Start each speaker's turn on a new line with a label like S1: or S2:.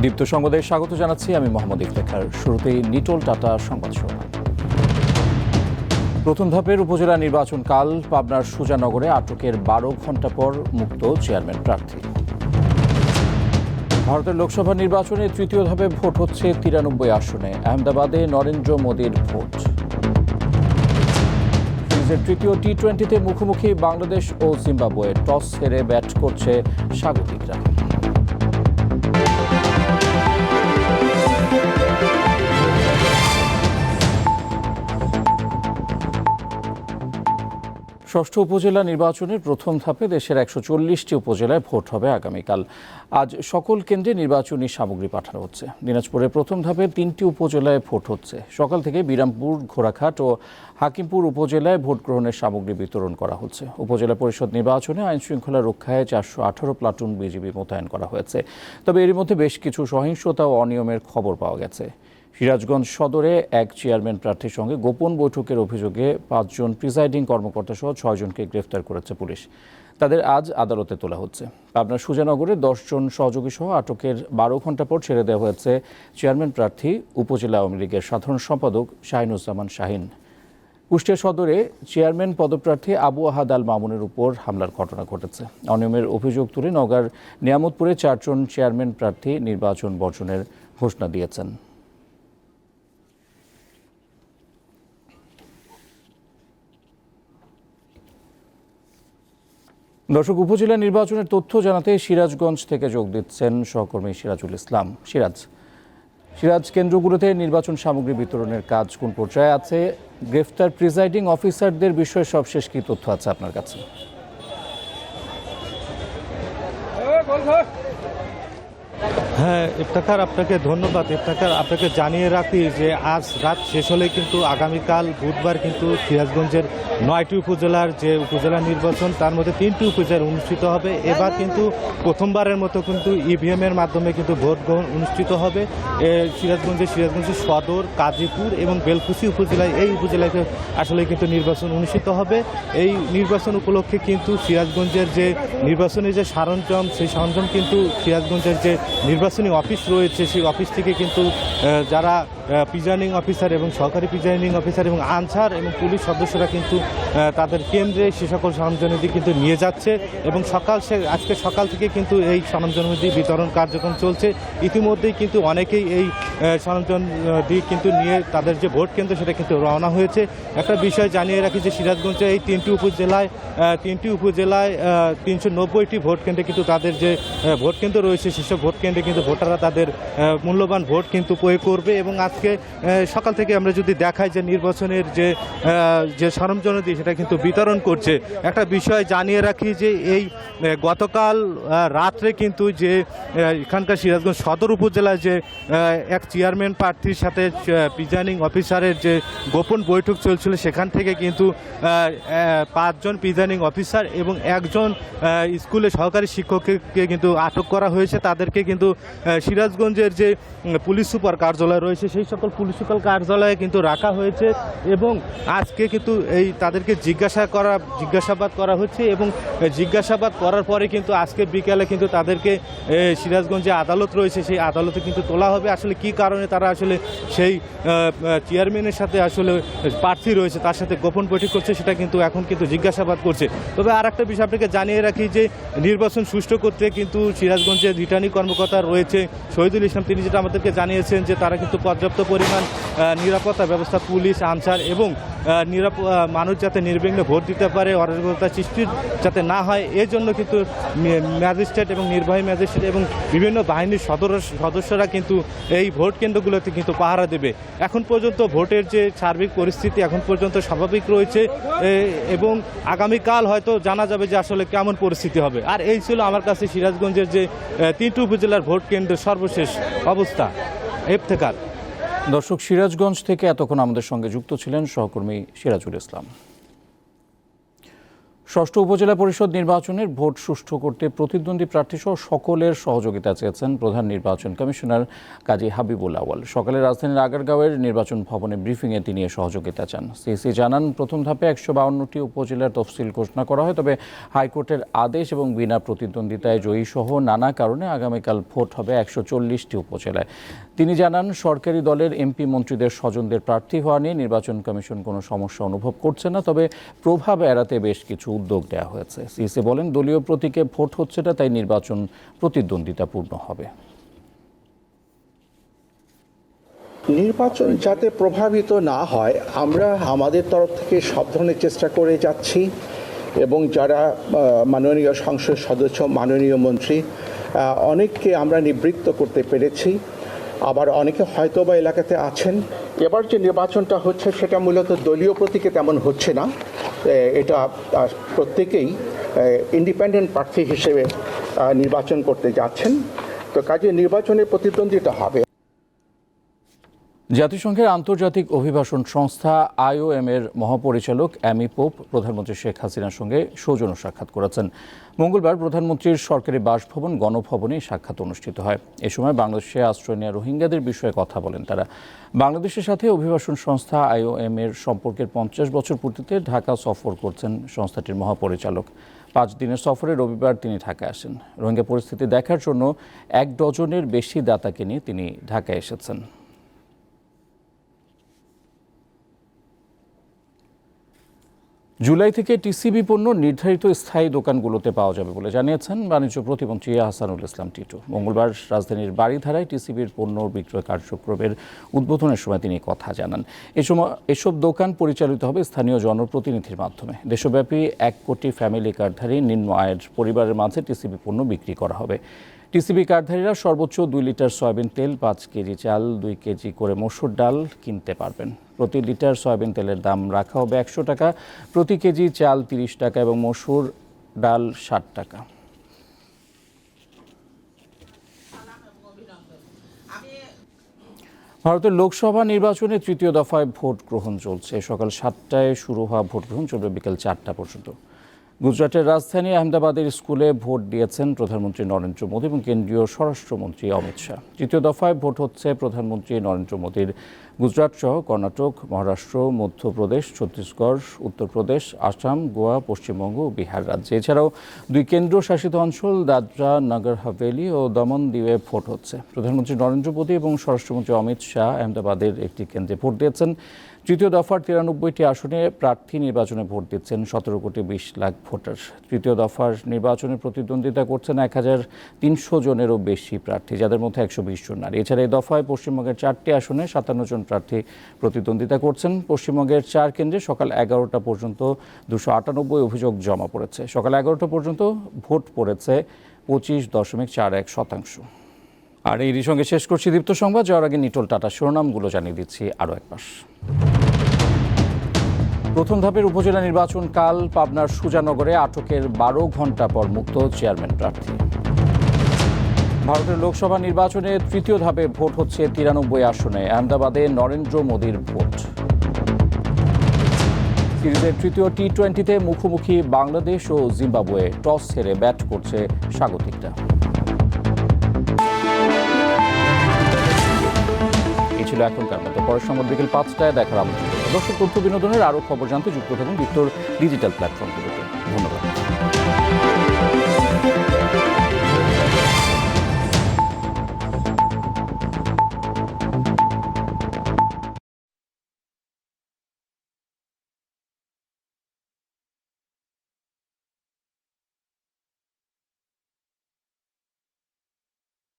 S1: দীপ্ত সংবাদে স্বাগত জানাচ্ছি আমি মোহাম্মদ ইফতেখার। শুরুতেই নিটোল টাটা সংবাদ শিরোনাম। প্রথম ধাপের উপজেলা নির্বাচন কাল পাবনার সুজানগরে আটকের 12 ঘণ্টা পর মুক্ত চেয়ারম্যান প্রার্থী। ভারতের লোকসভা নির্বাচনে তৃতীয় ধাপে ভোট হচ্ছে 93 আসনে। আহমেদাবাদে নরেন্দ্র মোদীর ভোট। সিরিজের তৃতীয় টি-20তে মুখোমুখি বাংলাদেশ ও জিম্বাবুয়ে। টস হেরে ব্যাট করছে স্বাগতিকরা। ষষ্ঠ উপজেলা নির্বাচনের প্রথম ধাপে দেশের 140টি উপজেলায় ভোট হবে আগামীকাল। আজ সকল কেন্দ্রে নির্বাচনী সামগ্রী পাঠানো হচ্ছে। দিনাজপুরের প্রথম ধাপে 3টি উপজেলায় ভোট হচ্ছে। সকাল থেকে বিরামপুর, ঘোড়াঘাট ও হাকিমপুর উপজেলায় ভোট গ্রহণের সামগ্রী বিতরণ করা হচ্ছে। উপজেলা পরিষদ নির্বাচনে আইনশৃঙ্খলা রক্ষায় 418 প্লাটুন বিজিবি মোতায়েন করা হয়েছে। তবে এর মধ্যে বেশ কিছু সহিংসতা ও অনিয়মের খবর পাওয়া গেছে। সিরাজগঞ্জ সদরে এক চেয়ারম্যান প্রার্থীর সঙ্গে গোপন বৈঠকের অভিযোগে 5 জন প্রিজাইডিং কর্মকর্তা সহ 6 জনকে গ্রেফতার করেছে পুলিশ। তাদের আজ আদালতে তোলা হচ্ছে। পাবনার সুজানগরে 10 জন সহযোগী সহ আটকের 12 ঘণ্টা পর ছেড়ে দেওয়া হয়েছে চেয়ারম্যান প্রার্থী উপজেলা আওয়ামী লীগের সাধারণ সম্পাদক শাহিনুজ্জামান শাহিন। কুষ্টিয়া সদরে চেয়ারম্যান পদপ্রার্থী আবু আহাদ আল মামুনের উপর হামলার ঘটনা ঘটেছে। অনিয়মের অভিযোগ তুলে নওগাঁর নিয়ামতপুরে 4 জন চেয়ারম্যান প্রার্থী নির্বাচন বর্জনের ঘোষণা দিয়েছেন। দর্শক, উপজেলা নির্বাচনের তথ্য জানাতে সিরাজগঞ্জ থেকে যোগ দিচ্ছেন সহকর্মী সিরাজুল ইসলাম। সিরাজ, কেন্দ্রগুলোতে নির্বাচন সামগ্রী বিতরণের কাজ কোন পর্যায়ে আছে? গ্রেফতার প্রিজাইডিং অফিসারদের বিষয়ে সবশেষ কি তথ্য আছে আপনার কাছে?
S2: হ্যাঁ ইফতেখার, আপনাকে ধন্যবাদ। ইফতেখার, আপনাকে জানিয়ে রাখি যে আজ রাত শেষ হলে কিন্তু আগামীকাল বুধবার কিন্তু সিরাজগঞ্জের 9টি উপজেলার যে উপজেলা নির্বাচন, তার মধ্যে 3টি উপজেলা অনুষ্ঠিত হবে। এবার কিন্তু প্রথমবারের মতো কিন্তু ইভিএমের মাধ্যমে কিন্তু ভোট গ্রহণ অনুষ্ঠিত হবে। সিরাজগঞ্জের সদর, কাজীপুর এবং বেলকুচি উপজেলায়, এই উপজেলায় আসলে কিন্তু নির্বাচন অনুষ্ঠিত হবে। এই নির্বাচন উপলক্ষে কিন্তু সিরাজগঞ্জের যে নির্বাচনী যে সরঞ্জাম, সেই সরঞ্জাম কিন্তু সিরাজগঞ্জের যে নির্বাচনী অফিস রয়েছে, সেই অফিস থেকে কিন্তু যারা প্রিজাইডিং অফিসার এবং সহকারী প্রিজাইডিং অফিসার এবং আনসার এবং পুলিশ সদস্যরা কিন্তু তাদের কেন্দ্রে সে সকল সরঞ্জামাদি কিন্তু নিয়ে যাচ্ছে এবং আজকে সকাল থেকে কিন্তু এই সরঞ্জামাদি বিতরণ কার্যক্রম চলছে। ইতিমধ্যেই কিন্তু অনেকেই এই সরঞ্জাম দিয়ে কিন্তু নিয়ে তাদের যে ভোট কেন্দ্র সেটা কিন্তু রওনা হয়েছে। একটা বিষয় জানিয়ে রাখি যে সিরাজগঞ্জে এই 3টি উপজেলায় 390টি ভোট কেন্দ্রে কিন্তু তাদের যে ভোট কেন্দ্র রয়েছে, সেসব ভোট কেন্দ্রে কিন্তু ভোটাররা তাদের মূল্যবান ভোট কিন্তু প্রয়োগ করবে। এবং আজকে সকাল থেকে আমরা যদি দেখাই যে নির্বাচনের যে সরঞ্জামাদি সেটা কিন্তু বিতরণ করছে। একটা বিষয় জানিয়ে রাখি যে এই গতকাল রাত্রে কিন্তু যে এখানকার সিরাজগঞ্জ সদর উপজেলায় যে এক চেয়ারম্যান প্রার্থীর সাথে প্রিজাইডিং অফিসারের যে গোপন বৈঠক চলছিল, সেখান থেকে কিন্তু 5 জন প্রিজাইডিং অফিসার এবং 1 জন স্কুলে সহকারী শিক্ষককে কিন্তু আটক করা হয়েছে। তাদেরকে কিন্তু সিরাজগঞ্জের যে পুলিশ সুপার কার্যালয় রয়েছে, সেই সকল পুলিশ সুপার কার্যালয়ে কিন্তু রাখা হয়েছে এবং আজকে কিন্তু তাদেরকে জিজ্ঞাসাবাদ করা হচ্ছে এবং জিজ্ঞাসাবাদ করার পরে কিন্তু আজকে বিকেলে কিন্তু তাদেরকে সিরাজগঞ্জে আদালত রয়েছে, সেই আদালতে কিন্তু তোলা হবে। আসলে কি কারণে তারা আসলে সেই চেয়ারম্যানের সাথে আসলে প্রার্থী রয়েছে তার সাথে গোপন বৈঠক করছে, সেটা কিন্তু এখন কিন্তু জিজ্ঞাসাবাদ করছে। তবে আর একটা বিষয় আপনাকে জানিয়ে রাখি যে নির্বাচন সুষ্ঠু করতে কিন্তু সিরাজগঞ্জের রিটার্নিং কর্মকর্তা রয়েছে শহীদুল ইসলাম, তিনি যেটা আমাদেরকে জানিয়েছেন যে তারা কিন্তু পর্যাপ্ত পরিমাণ নিরাপত্তা ব্যবস্থা, পুলিশ, আনসার এবং মানুষ যাতে নির্বিঘ্নে ভোট দিতে পারে, অরাজকতা সৃষ্টি যাতে না হয়, এর জন্য কিন্তু ম্যাজিস্ট্রেট এবং নির্বাহী ম্যাজিস্ট্রেট এবং বিভিন্ন বাহিনীর সদস্যরা কিন্তু এই ভোট কেন্দ্রগুলোতে কিন্তু পাহারা দেবে। এখন পর্যন্ত ভোটের যে সার্বিক পরিস্থিতি এখন পর্যন্ত স্বাভাবিক রয়েছে এবং আগামীকাল হয়তো জানা যাবে যে আসলে কেমন পরিস্থিতি হবে। আর এই ছিল আমার কাছে সিরাজগঞ্জের যে 3টি উপজেলার ভোট কেন্দ্রের সর্বশেষ অবস্থা। ইফতেখার।
S1: দর্শক, সিরাজগঞ্জ থেকে এতক্ষণ আমাদের সঙ্গে যুক্ত ছিলেন সহকর্মী সিরাজুল ইসলাম। ষষ্ঠ উপজেলা পরিষদ নির্বাচনের ভোট সুষ্ঠু করতে প্রতিদ্বন্দ্বী প্রার্থীসহ সকলের সহযোগিতা চেয়েছেন প্রধান নির্বাচন কমিশনার কাজী হাবিবুল আউয়াল। সকালে রাজধানীর আগারগাঁওয়ের নির্বাচন ভবনে ব্রিফিংয়ে তিনি সহযোগিতা চান। সিইসি জানান, প্রথম ধাপে ১৫২টি উপজেলার তফসিল ঘোষণা করা হয়, তবে হাইকোর্টের আদেশ এবং বিনা প্রতিদ্বন্দ্বিতায় জয়ী সহ নানা কারণে আগামীকাল ভোট হবে ১৪০টি উপজেলায়। তিনি জানান, সরকারি দলের এমপি মন্ত্রীদের স্বজনদের প্রার্থী হওয়া নিয়ে নির্বাচন কমিশন কোনো সমস্যা অনুভব করছে না, তবে প্রভাব এড়াতে বেশ কিছু উদ্যোগ নেওয়া হয়েছে। সিইসি বলেন, দলীয় প্রতীকে ভোট হচ্ছে না, তাই নির্বাচন প্রতিদ্বন্দ্বিতাপূর্ণ হবে।
S3: নির্বাচন যাতে প্রভাবিত না হয়, আমরা আমাদের তরফ থেকে সব ধরনের চেষ্টা করে যাচ্ছি এবং যারা মাননীয় সংসদ সদস্য, মাননীয় মন্ত্রী, অনেককে আমরা নিবৃত্ত করতে পেরেছি। আবার অনেকে হয়তো বা এলাকাতে আছেন। এবার যে নির্বাচনটা হচ্ছে সেটা মূলত দলীয় প্রতীকে তেমন হচ্ছে না, এটা প্রত্যেকেই ইন্ডিপেন্ডেন্ট প্রার্থী হিসেবে নির্বাচন করতে যাচ্ছেন। তো কাজে নির্বাচনের প্রতিদ্বন্দ্বিতা হবে।
S1: জাতিসংঘের আন্তর্জাতিক অভিবাসন সংস্থা IOM এর মহাপরিচালক অ্যামি পোপ প্রধানমন্ত্রী শেখ হাসিনার সঙ্গে সৌজন্য সাক্ষাৎ করেছেন। মঙ্গলবার প্রধানমন্ত্রীর সরকারি বাসভবন গণভবনে সাক্ষাৎ অনুষ্ঠিত হয়। এ সময় বাংলাদেশে আশ্রয় নেওয়া রোহিঙ্গাদের বিষয়ে কথা বলেন তারা। বাংলাদেশের সাথে অভিবাসন সংস্থা IOM এর সম্পর্কের 50 বছর পূর্তিতে ঢাকা সফর করছেন সংস্থাটির মহাপরিচালক। 5 দিনের সফরে রবিবার তিনি ঢাকায় আসেন। রোহিঙ্গা পরিস্থিতি দেখার জন্য 1 ডজনের বেশি দাতাকে নিয়ে তিনি ঢাকায় এসেছেন। জুলাই থেকে টিসিবি পণ্য নির্ধারিত স্থায়ী দোকানগুলোতে পাওয়া যাবে বলে জানিয়েছেন বাণিজ্য প্রতিমন্ত্রী আহসানুল ইসলাম টিটু। মঙ্গলবার রাজধানীর বারিধারায় টিসিবির পণ্য বিক্রয় কার্যক্রমের উদ্বোধনের সময় তিনি কথা জানান। এসব দোকান পরিচালিত হবে স্থানীয় জনপ্রতিনিধির মাধ্যমে। দেশব্যাপী 1 কোটি ফ্যামিলি কার্ডধারী নিম্ন আয়ের পরিবারের মাঝে টিসিবি পণ্য বিক্রি করা হবে। টিসিবি কার্ডধারীরা সর্বোচ্চ 2 লিটার সয়াবিন তেল, 5 কেজি চাল, 2 কেজি করে মসুর ডাল কিনতে পারবেন। প্রতি লিটার সয়াবিন তেলের দাম রাখা হবে 100 টাকা, প্রতি কেজি চাল 30 টাকা এবং মসুর ডাল 60 টাকা। ভারতের লোকসভা নির্বাচনে তৃতীয় দফায় ভোট গ্রহণ চলছে। সকাল 7টায় শুরু হওয়া ভোট গ্রহণ চলবে বিকেল 4টা পর্যন্ত। গুজরাটের রাজধানী আহমেদাবাদের স্কুলে ভোট দিয়েছেন প্রধানমন্ত্রী নরেন্দ্র মোদী এবং কেন্দ্রীয় স্বরাষ্ট্রমন্ত্রী অমিত শাহ। তৃতীয় দফায় ভোট হচ্ছে প্রধানমন্ত্রী নরেন্দ্র মোদীর গুজরাট সহ কর্ণাটক, মহারাষ্ট্র, মধ্যপ্রদেশ, ছত্তিশগড়, উত্তরপ্রদেশ, আসাম, গোয়া, পশ্চিমবঙ্গ ও বিহার রাজ্যে। এছাড়াও 2 কেন্দ্রশাসিত অঞ্চল দাদরা, নগর হাভেলি ও দমন দ্বীপে ভোট হচ্ছে। প্রধানমন্ত্রী নরেন্দ্র মোদী এবং স্বরাষ্ট্রমন্ত্রী অমিত শাহ আহমেদাবাদের একটি কেন্দ্রে ভোট দিয়েছেন। তৃতীয় দফার 93টি আসনে প্রার্থী নির্বাচনে ভোট দিচ্ছেন 17 কোটি 20 লাখ ভোটার। তৃতীয় দফার নির্বাচনে প্রতিদ্বন্দ্বিতা করছেন 1300 জনেরও বেশি প্রার্থী, যাদের মধ্যে 120 জন নারী। এছাড়া এই দফায় পশ্চিমবঙ্গের 4টি আসনে 57 জন প্রার্থী প্রতিদ্বন্দ্বিতা করছেন। পশ্চিমবঙ্গের 4 কেন্দ্রে সকাল 11টা পর্যন্ত 298 অভিযোগ জমা পড়েছে। সকাল 11টা পর্যন্ত ভোট পড়েছে 25.41%। আর এরই সঙ্গে শেষ করছি দীপ্ত সংবাদ। যাওয়ার আগে নিটোল টাটা শিরোনামগুলো জানিয়ে দিচ্ছি আরও একবার। প্রথম ধাপের উপজেলা নির্বাচন কাল। পাবনার সুজানগরে আটকের 12 ঘণ্টা পর মুক্ত চেয়ারম্যান প্রার্থী। ভারতের লোকসভা নির্বাচনে তৃতীয় ধাপে ভোট হচ্ছে 93 আসনে। আহমেদাবাদে নরেন্দ্র মোদীর ভোট। সিরিজের তৃতীয় টি-20তে মুখোমুখি বাংলাদেশ ও জিম্বাবুয়ে। টস হেরে ব্যাট করছে স্বাগতিকরা। এই ছিল এখনকার মতো। পরের সংবাদ বিকেল 5টায় দেখার আমন্ত্রণ। দর্শক, তথ্য বিনোদনের আরও খবর জানতে যুক্ত থাকুন বিক্টর ডিজিটাল প্ল্যাটফর্মগুলোতে। ধন্যবাদ।